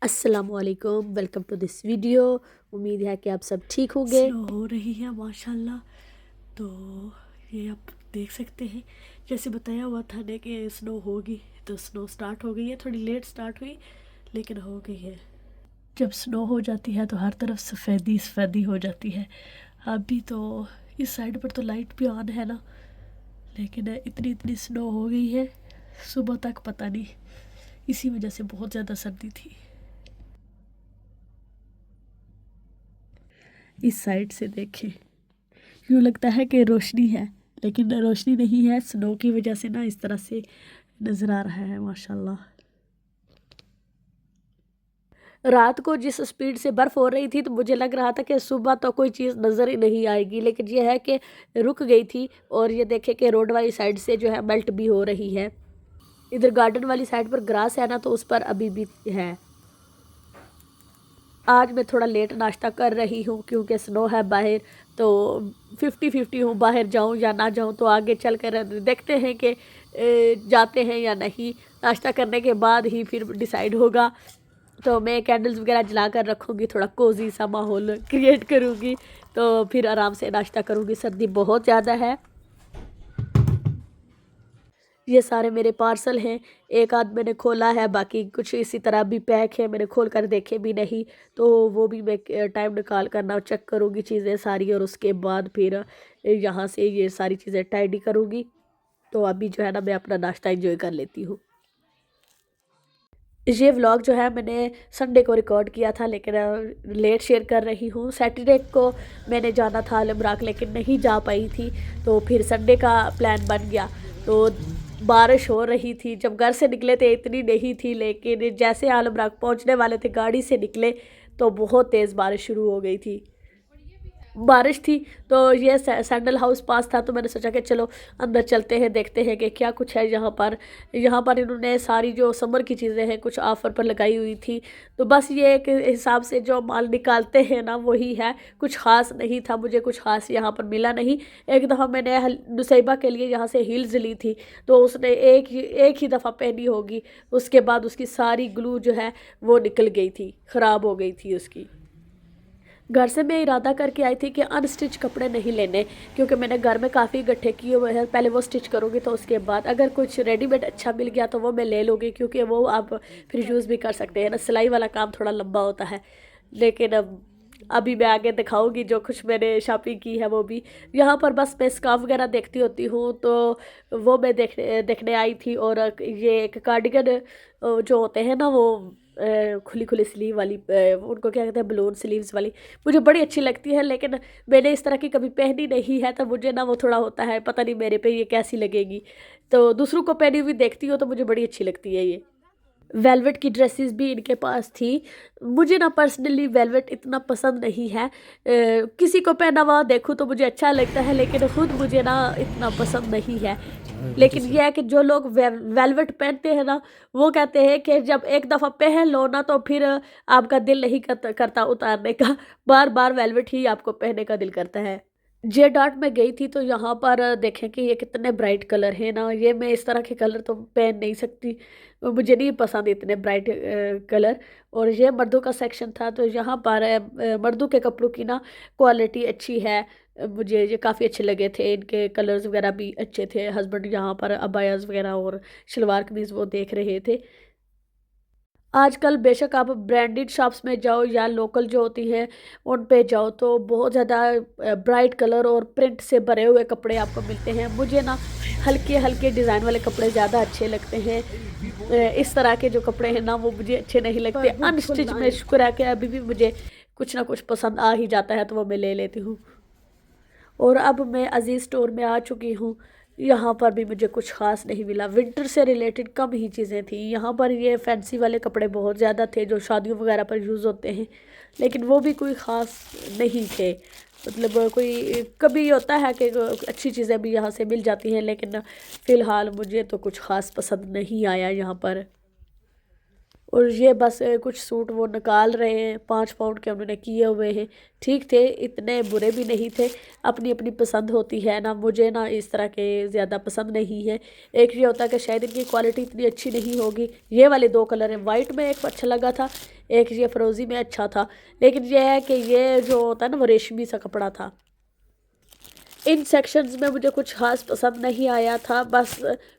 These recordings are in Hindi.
अस्सलामुअलैकुम, वेलकम टू दिस वीडियो। उम्मीद है कि आप सब ठीक होंगे। स्नो हो रही है माशाल्लाह। तो ये आप देख सकते हैं, जैसे बताया हुआ था ने कि स्नो होगी, तो स्नो स्टार्ट हो गई है। थोड़ी लेट स्टार्ट हुई लेकिन हो गई है। जब स्नो हो जाती है तो हर तरफ सफ़ेदी सफ़ेदी हो जाती है। अभी तो इस साइड पर तो लाइट भी ऑन है ना, लेकिन इतनी इतनी स्नो हो गई है, सुबह तक पता नहीं। इसी वजह से बहुत ज़्यादा सर्दी थी। इस साइड से देखें, यूँ लगता है कि रोशनी है, लेकिन रोशनी नहीं है। स्नो की वजह से ना इस तरह से नज़र आ रहा है माशाल्लाह। रात को जिस स्पीड से बर्फ़ हो रही थी तो मुझे लग रहा था कि सुबह तो कोई चीज़ नज़र ही नहीं आएगी, लेकिन ये है कि रुक गई थी। और ये देखें कि रोड वाली साइड से जो है मेल्ट भी हो रही है। इधर गार्डन वाली साइड पर ग्रास है ना, तो उस पर अभी भी है। आज मैं थोड़ा लेट नाश्ता कर रही हूँ क्योंकि स्नो है बाहर। तो 50-50 हूँ, बाहर जाऊँ या ना जाऊँ। तो आगे चल कर देखते हैं कि जाते हैं या नहीं। नाश्ता करने के बाद ही फिर डिसाइड होगा। तो मैं कैंडल्स वगैरह जला कर रखूँगी, थोड़ा कोजी सा माहौल क्रिएट करूँगी, तो फिर आराम से नाश्ता करूँगी। सर्दी बहुत ज़्यादा है। ये सारे मेरे पार्सल हैं, एक आध मैंने खोला है, बाकी कुछ इसी तरह भी पैक है, मैंने खोल कर देखे भी नहीं। तो वो भी मैं टाइम निकाल कर ना चेक करूँगी चीज़ें सारी, और उसके बाद फिर यहाँ से ये सारी चीज़ें टाइडी करूँगी। तो अभी जो है ना मैं अपना नाश्ता एंजॉय कर लेती हूँ। ये व्लॉग जो है मैंने संडे को रिकॉर्ड किया था, लेकिन लेट शेयर कर रही हूँ। सैटरडे को मैंने जाना था अलमराग, लेकिन नहीं जा पाई थी। तो फिर संडे का प्लान बन गया। तो बारिश हो रही थी, जब घर से निकले थे इतनी नहीं थी, लेकिन जैसे आलमराग पहुँचने वाले थे गाड़ी से निकले तो बहुत तेज़ बारिश शुरू हो गई थी। बारिश थी तो ये सैंडल हाउस पास था, तो मैंने सोचा कि चलो अंदर चलते हैं, देखते हैं कि क्या कुछ है यहाँ पर। यहाँ पर इन्होंने सारी जो समर की चीज़ें हैं कुछ ऑफ़र पर लगाई हुई थी। तो बस ये एक हिसाब से जो माल निकालते हैं ना वही है, कुछ ख़ास नहीं था। मुझे कुछ ख़ास यहाँ पर मिला नहीं। एक दफ़ा मैंने नुसैबा के लिए यहाँ से हील्स ली थी, तो उसने एक ही दफ़ा पहनी होगी, उसके बाद उसकी सारी ग्लू जो है वो निकल गई थी, ख़राब हो गई थी उसकी। घर से मैं इरादा करके आई थी कि अनस्टिच कपड़े नहीं लेने, क्योंकि मैंने घर में काफ़ी इकट्ठे किए हुए हैं। पहले वो स्टिच करूँगी तो उसके बाद अगर कुछ रेडीमेड अच्छा मिल गया तो वो मैं ले लूँगी, क्योंकि वो आप फिर यूज़ भी कर सकते हैं ना। सिलाई वाला काम थोड़ा लंबा होता है। लेकिन अब अभी मैं आगे दिखाऊंगी जो कुछ मैंने शॉपिंग की है वो भी। यहाँ पर बस मैं स्कार्फ वगैरह देखती होती हूँ, तो वो मैं देखने देखने आई थी। और ये एक कार्डिगन जो होते हैं ना वो खुली खुली स्लीव वाली, उनको क्या कहते हैं, बलून स्लीव्स वाली, मुझे बड़ी अच्छी लगती है। लेकिन मैंने इस तरह की कभी पहनी नहीं है, तो मुझे ना वो थोड़ा होता है पता नहीं मेरे पे ये कैसी लगेगी। तो दूसरों को पहनी हुई देखती हो तो मुझे बड़ी अच्छी लगती है ये। वेलवेट की ड्रेसेस भी इनके पास थी। मुझे ना पर्सनली वेलवेट इतना पसंद नहीं है। किसी को पहना हुआ देखूँ तो मुझे अच्छा लगता है, लेकिन खुद मुझे ना इतना पसंद नहीं है। लेकिन यह है कि जो लोग वेलवेट पहनते हैं ना, वो कहते हैं कि जब एक दफ़ा पहन लो ना तो फिर आपका दिल नहीं करता उतारने का। बार बार वेलवेट ही आपको पहनने का दिल करता है। जे डॉट में गई थी तो यहाँ पर देखें कि ये कितने ब्राइट कलर हैं ना। ये मैं इस तरह के कलर तो पहन नहीं सकती, मुझे नहीं पसंद इतने ब्राइट कलर। और ये मर्दों का सेक्शन था, तो यहाँ पर मर्दों के कपड़ों की ना क्वालिटी अच्छी है। मुझे ये काफ़ी अच्छे लगे थे, इनके कलर्स वगैरह भी अच्छे थे। हस्बैंड यहाँ पर अबायास वगैरह और शलवार कमीज़ वो देख रहे थे। आजकल बेशक आप ब्रांडेड शॉप्स में जाओ या लोकल जो होती हैं उन पे जाओ, तो बहुत ज़्यादा ब्राइट कलर और प्रिंट से भरे हुए कपड़े आपको मिलते हैं। मुझे ना हल्के हल्के डिज़ाइन वाले कपड़े ज़्यादा अच्छे लगते हैं। इस तरह के जो कपड़े हैं ना वो मुझे अच्छे नहीं लगते। अनस्टिच में शुक्र है कि अभी भी मुझे कुछ ना कुछ पसंद आ ही जाता है, तो वो मैं ले लेती हूँ। और अब मैं अज़ीज़ स्टोर में आ चुकी हूँ। यहाँ पर भी मुझे कुछ ख़ास नहीं मिला, विंटर से रिलेटेड कम ही चीज़ें थी। यहाँ पर ये फैंसी वाले कपड़े बहुत ज़्यादा थे जो शादियों वगैरह पर यूज़ होते हैं, लेकिन वो भी कोई ख़ास नहीं थे। मतलब कोई कभी होता है कि अच्छी चीज़ें भी यहाँ से मिल जाती हैं, लेकिन फ़िलहाल मुझे तो कुछ ख़ास पसंद नहीं आया यहाँ पर। और ये बस कुछ सूट वो निकाल रहे हैं, 5 पाउंड के उन्होंने किए हुए हैं। ठीक थे, इतने बुरे भी नहीं थे। अपनी अपनी पसंद होती है ना, मुझे ना इस तरह के ज़्यादा पसंद नहीं है। एक ये होता है कि शायद इनकी क्वालिटी इतनी अच्छी नहीं होगी। ये वाले 2 कलर हैं, वाइट में एक अच्छा लगा था, एक ये फ़रोज़ी में अच्छा था, लेकिन ये है कि ये जो होता है ना वो रेशमी सा कपड़ा था। इन सेक्शंस में मुझे कुछ ख़ास पसंद नहीं आया था, बस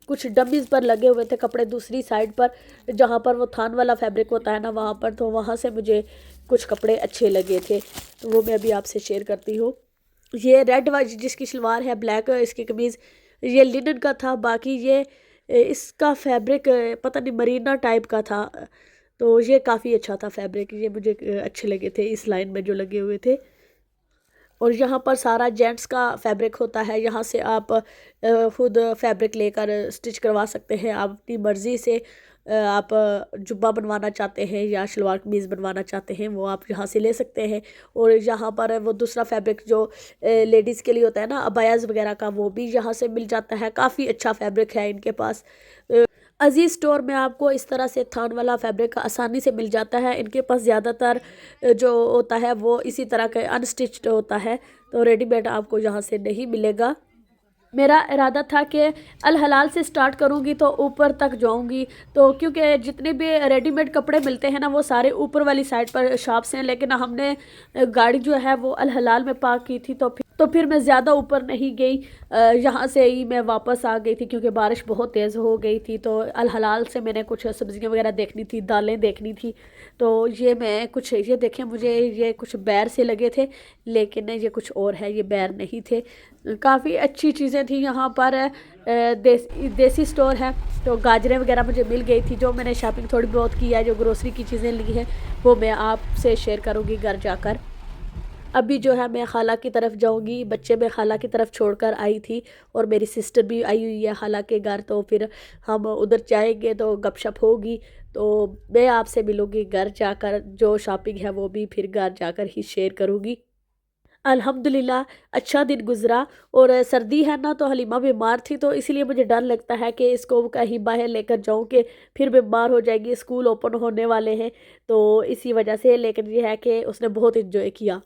कुछ डमीज़ पर लगे हुए थे कपड़े दूसरी साइड पर, जहाँ पर वो थान वाला फैब्रिक होता है ना वहाँ पर, तो वहाँ से मुझे कुछ कपड़े अच्छे लगे थे, तो वो मैं अभी आपसे शेयर करती हूँ। ये रेड वाली जिसकी शलवार है, ब्लैक इसकी कमीज़, ये लिनन का था। बाकी ये इसका फैब्रिक पता नहीं मरीना टाइप का था, तो ये काफ़ी अच्छा था फैब्रिक, ये मुझे अच्छे लगे थे इस लाइन में जो लगे हुए थे। और यहाँ पर सारा जेंट्स का फैब्रिक होता है, यहाँ से आप खुद फैब्रिक लेकर स्टिच करवा सकते हैं आप अपनी मर्ज़ी से। आप जुब्बा बनवाना चाहते हैं या शलवार कमीज़ बनवाना चाहते हैं वो आप यहाँ से ले सकते हैं। और यहाँ पर वो दूसरा फैब्रिक जो लेडीज़ के लिए होता है ना अबायाज़ वगैरह का, वो भी यहाँ से मिल जाता है। काफ़ी अच्छा फैब्रिक है इनके पास। अजीज़ स्टोर में आपको इस तरह से थान वाला फैब्रिक आसानी से मिल जाता है। इनके पास ज़्यादातर जो होता है वो इसी तरह के अनस्टिच्ड होता है, तो रेडीमेड आपको यहाँ से नहीं मिलेगा। मेरा इरादा था कि अल हलाल से स्टार्ट करूँगी तो ऊपर तक जाऊँगी, तो क्योंकि जितने भी रेडीमेड कपड़े मिलते हैं ना वो सारे ऊपर वाली साइड पर शॉप्स हैं, लेकिन हमने गाड़ी जो है वो अल हलाल में पार्क की थी, तो फिर मैं ज़्यादा ऊपर नहीं गई। यहाँ से ही मैं वापस आ गई थी क्योंकि बारिश बहुत तेज़ हो गई थी। तो अल हलाल से मैंने कुछ सब्ज़ियाँ वगैरह देखनी थी, दालें देखनी थी, तो ये मैं कुछ ये देखें, मुझे ये कुछ बैर से लगे थे, लेकिन ये कुछ और है, ये बैर नहीं थे। काफ़ी अच्छी चीज़ें थी यहाँ पर। देसी स्टोर है, तो गाजरें वगैरह मुझे मिल गई थी। जो मैंने शॉपिंग थोड़ी बहुत की है, जो ग्रोसरी की चीज़ें ली हैं, वो मैं आपसे शेयर करूँगी घर जाकर। अभी जो है मैं खाला की तरफ जाऊंगी, बच्चे मैं खाला की तरफ छोड़कर आई थी और मेरी सिस्टर भी आई हुई है खाला के घर, तो फिर हम उधर जाएंगे तो गपशप होगी। तो मैं आपसे मिलूँगी घर जाकर, जो शॉपिंग है वो भी फिर घर जाकर ही शेयर करूँगी। अल्हम्दुलिल्लाह अच्छा दिन गुजरा। और सर्दी है ना, तो हलीमा बीमार थी, तो इसीलिए मुझे डर लगता है कि इसको कहीं बाहर लेकर जाऊं कि फिर बीमार हो जाएगी। स्कूल ओपन होने वाले हैं तो इसी वजह से, लेकिन ये है कि उसने बहुत इंजॉय किया।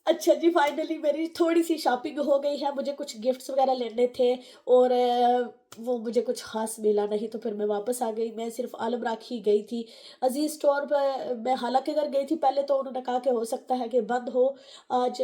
अच्छा जी, फाइनली मेरी थोड़ी सी शॉपिंग हो गई है। मुझे कुछ गिफ्ट्स वगैरह लेने थे और वो मुझे कुछ ख़ास मिला नहीं, तो फिर मैं वापस आ गई। मैं सिर्फ आलम राख ही गई थी। अजीज़ स्टोर पर मैं खाला के घर गई थी पहले, तो उन्होंने कहा कि हो सकता है कि बंद हो। आज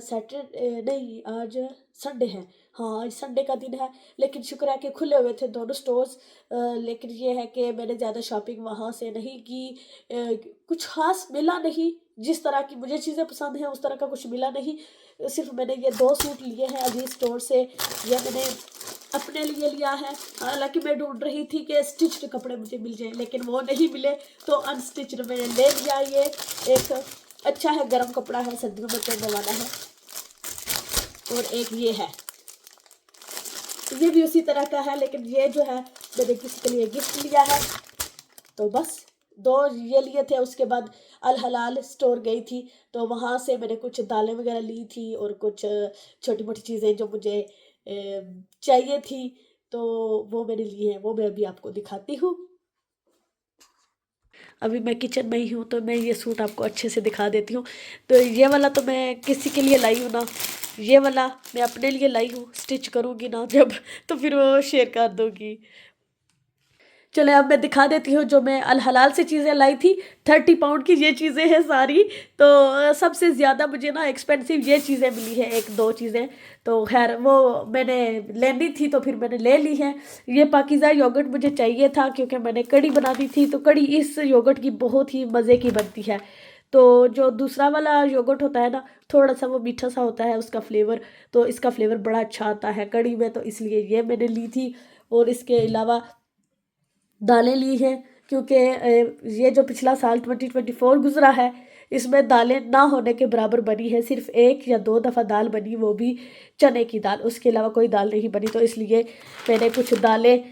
सैटरडे नहीं, आज संडे है। हाँ, आज संडे का दिन है, लेकिन शुक्र है कि खुले हुए थे दोनों स्टोर्स। लेकिन ये है कि मैंने ज़्यादा शॉपिंग वहाँ से नहीं की। कुछ ख़ास मिला नहीं, जिस तरह की मुझे चीज़ें पसंद हैं उस तरह का कुछ मिला नहीं। सिर्फ मैंने ये 2 सूट लिए हैं अजीज़ स्टोर से, ये मैंने अपने लिए लिया है। हालांकि मैं ढूंढ रही थी कि स्टिच्ड कपड़े मुझे मिल जाएं, लेकिन वो नहीं मिले, तो अनस्टिच्ड मैंने ले लिया। ये एक अच्छा है, गर्म कपड़ा है, सर्दियों में पहनने वाला है। और एक ये है, ये भी उसी तरह का है, लेकिन ये जो है मैंने किसी के लिए गिफ्ट लिया है। तो बस 2 ये लिए थे। उसके बाद अल हलाल स्टोर गई थी, तो वहाँ से मैंने कुछ दालें वगैरह ली थी और कुछ छोटी मोटी चीज़ें जो मुझे चाहिए थी, तो वो मैंने ली हैं, वो मैं अभी आपको दिखाती हूँ। अभी मैं किचन में ही हूँ, तो मैं ये सूट आपको अच्छे से दिखा देती हूँ। तो ये वाला तो मैं किसी के लिए लाई हूँ ना, ये वाला मैं अपने लिए लाई हूँ। स्टिच करूँगी ना जब, तो फिर वो शेयर कर दूँगी। चले अब मैं दिखा देती हूँ जो मैं अल हलाल से चीज़ें लाई थी। 30 पाउंड की ये चीज़ें हैं सारी। तो सबसे ज़्यादा मुझे ना एक्सपेंसिव ये चीज़ें मिली है, 1-2 चीज़ें, तो खैर वो मैंने लेनी थी तो फिर मैंने ले ली है। ये पाकिज़ा योगर्ट मुझे चाहिए था क्योंकि मैंने कड़ी बना दी थी, तो कड़ी इस योगर्ट की बहुत ही मज़े की बनती है। तो जो दूसरा वाला योगर्ट होता है ना, थोड़ा सा वो मीठा सा होता है उसका फ्लेवर, तो इसका फ्लेवर बड़ा अच्छा आता है कड़ी में, तो इसलिए ये मैंने ली थी। और इसके अलावा दालें ली हैं क्योंकि ये जो पिछला साल 2024 गुजरा है, इसमें दालें ना होने के बराबर बनी है। सिर्फ 1 या 2 दफ़ा दाल बनी, वो भी चने की दाल, उसके अलावा कोई दाल नहीं बनी। तो इसलिए मैंने कुछ दालें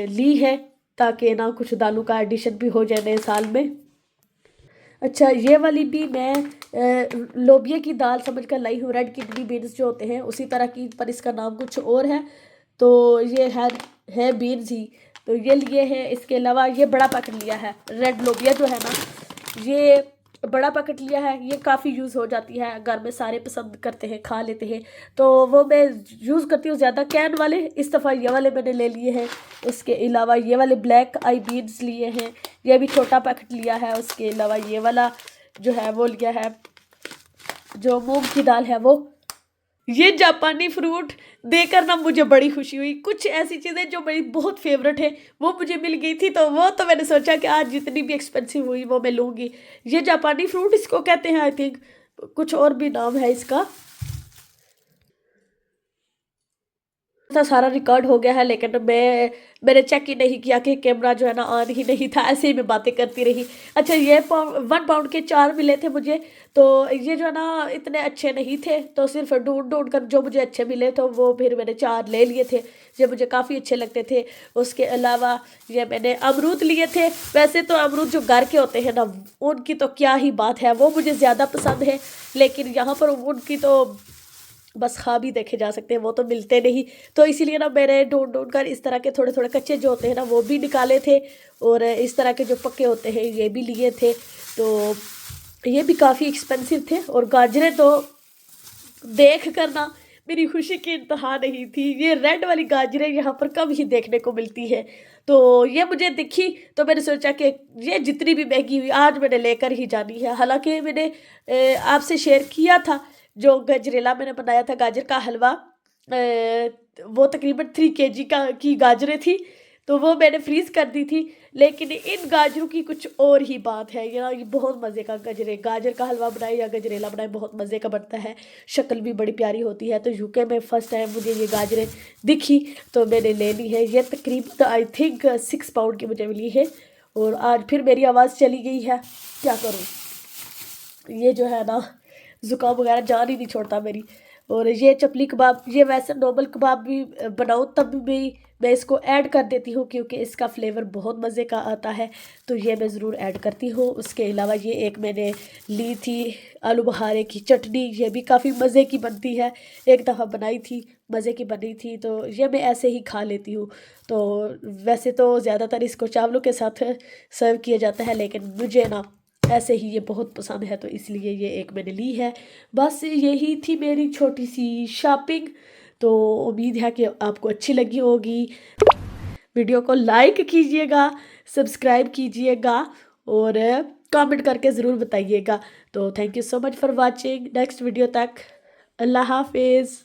ली हैं ताकि ना कुछ दालों का एडिशन भी हो जाए नए साल में। अच्छा, ये वाली भी मैं लोबिया की दाल समझ कर लाई हूँ, रेड किडनी बीन्स जो होते हैं उसी तरह की, पर इसका नाम कुछ और है। तो ये है बीन्स ही, तो ये लिए हैं। इसके अलावा ये बड़ा पैकेट लिया है रेड लोबिया जो है ना, ये बड़ा पैकेट लिया है, ये काफ़ी यूज़ हो जाती है, घर में सारे पसंद करते हैं, खा लेते हैं, तो वो मैं यूज़ करती हूँ ज़्यादा कैन वाले। इस दफ़ा ये वाले मैंने ले लिए हैं। उसके अलावा ये वाले ब्लैक आई बीन्स लिए हैं, ये भी छोटा पैकेट लिया है। उसके अलावा ये वाला जो है वो लिया है, जो मूंग की दाल है वो। ये जापानी फ्रूट देकर ना मुझे बड़ी खुशी हुई। कुछ ऐसी चीज़ें जो मेरी बहुत फेवरेट है वो मुझे मिल गई थी, तो वो तो मैंने सोचा कि आज जितनी भी एक्सपेंसिव हुई वो मैं लूँगी। ये जापानी फ्रूट इसको कहते हैं, आई थिंक कुछ और भी नाम है इसका। था सारा रिकॉर्ड हो गया है, लेकिन मैंने चेक ही नहीं किया कि कैमरा जो है ना ऑन ही नहीं था, ऐसे ही मैं बातें करती रही। अच्छा, ये 1 पाउंड के 4 मिले थे मुझे, तो ये जो है ना इतने अच्छे नहीं थे, तो सिर्फ ढूंढ ढूंढ कर जो मुझे अच्छे मिले तो वो फिर मैंने 4 ले लिए थे, जो मुझे काफ़ी अच्छे लगते थे। उसके अलावा ये मैंने अमरूद लिए थे। वैसे तो अमरूद जो घर के होते हैं ना उनकी तो क्या ही बात है, वो मुझे ज़्यादा पसंद है, लेकिन यहाँ पर उनकी तो बस ख़्वाब ही देखे जा सकते हैं, वो तो मिलते नहीं। तो इसीलिए ना मैंने ढूंढ ढूंढ कर इस तरह के थोड़े थोड़े कच्चे जो होते हैं ना वो भी निकाले थे, और इस तरह के जो पक्के होते हैं ये भी लिए थे। तो ये भी काफ़ी एक्सपेंसिव थे। और गाजरें तो देख कर ना मेरी खुशी की इंतहा नहीं थी। ये रेड वाली गाजरें यहाँ पर कम ही देखने को मिलती है, तो ये मुझे दिखी तो मैंने सोचा कि ये जितनी भी महंगी हुई आज मैंने लेकर ही जानी है। हालांकि मैंने आपसे शेयर किया था जो गजरेला मैंने बनाया था, गाजर का हलवा, वो तकरीबन 3 kg की गाजरें थी, तो वो मैंने फ्रीज़ कर दी थी। लेकिन इन गाजरों की कुछ और ही बात है, ये बहुत मज़े का गाजर का हलवा बनाए या गजरेला बनाए बहुत मज़े का बनता है। शक्ल भी बड़ी प्यारी होती है। तो यूके में फ़र्स्ट टाइम मुझे ये गाजरें दिखी तो मैंने ले ली है। ये तकरीबन आई थिंक 6 पाउंड की मुझे मिली है। और आज फिर मेरी आवाज़ चली गई है, क्या करूँ, ये जो है ना ज़ुकाम वगैरह जान ही नहीं छोड़ता मेरी। और ये चपली कबाब, ये वैसे नॉर्मल कबाब भी बनाऊँ तब भी मैं इसको ऐड कर देती हूँ, क्योंकि इसका फ्लेवर बहुत मज़े का आता है, तो ये मैं ज़रूर ऐड करती हूँ। उसके अलावा ये एक मैंने ली थी आलू बुखारे की चटनी, ये भी काफ़ी मज़े की बनती है, एक दफ़ा बनाई थी, मज़े की बनी थी, तो ये मैं ऐसे ही खा लेती हूँ। तो वैसे तो ज़्यादातर इसको चावलों के साथ सर्व किया जाता है, लेकिन मुझे ना ऐसे ही ये बहुत पसंद है, तो इसलिए ये एक मैंने ली है। बस यही थी मेरी छोटी सी शॉपिंग। तो उम्मीद है कि आपको अच्छी लगी होगी। वीडियो को लाइक कीजिएगा, सब्सक्राइब कीजिएगा और कमेंट करके ज़रूर बताइएगा। तो thank you so much for watching. Next video तक अल्लाह हाफिज़।